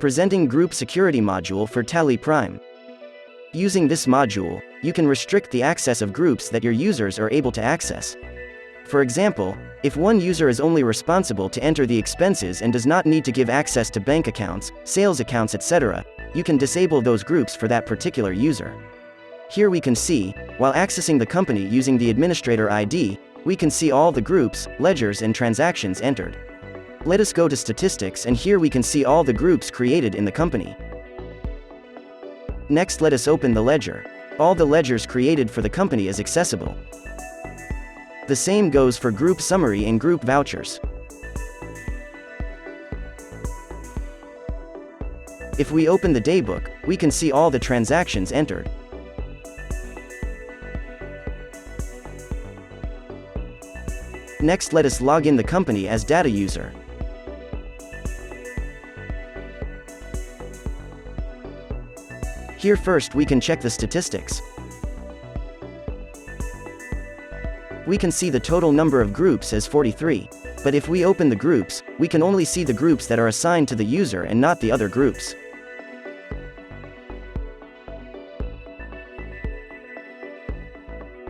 Presenting Group Security Module for Tally Prime. Using this module, you can restrict the access of groups that your users are able to access. For example, if one user is only responsible to enter the expenses and does not need to give access to bank accounts, sales accounts, etc., you can disable those groups for that particular user. Here we can see, while accessing the company using the administrator ID, we can see all the groups, ledgers and transactions entered. Let us go to statistics, and here we can see all the groups created in the company. Next, let us open the ledger. All the ledgers created for the company is accessible. The same goes for group summary and group vouchers. If we open the daybook, we can see all the transactions entered. Next, let us log in the company as data user. Here first we can check the statistics. We can see the total number of groups as 43. But if we open the groups, we can only see the groups that are assigned to the user and not the other groups.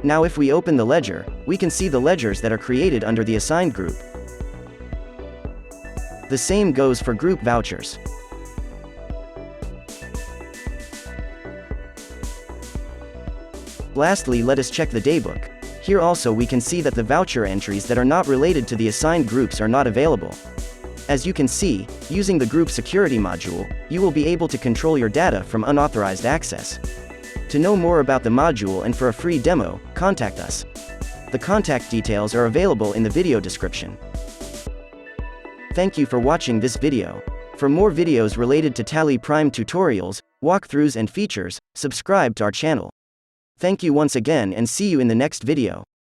Now if we open the ledger, we can see the ledgers that are created under the assigned group. The same goes for group vouchers. Lastly, let us check the daybook. Here also we can see that the voucher entries that are not related to the assigned groups are not available. As you can see, using the Group Security module, you will be able to control your data from unauthorized access. To know more about the module and for a free demo, contact us. The contact details are available in the video description. Thank you for watching this video. For more videos related to Tally Prime tutorials, walkthroughs and features, subscribe to our channel. Thank you once again and see you in the next video.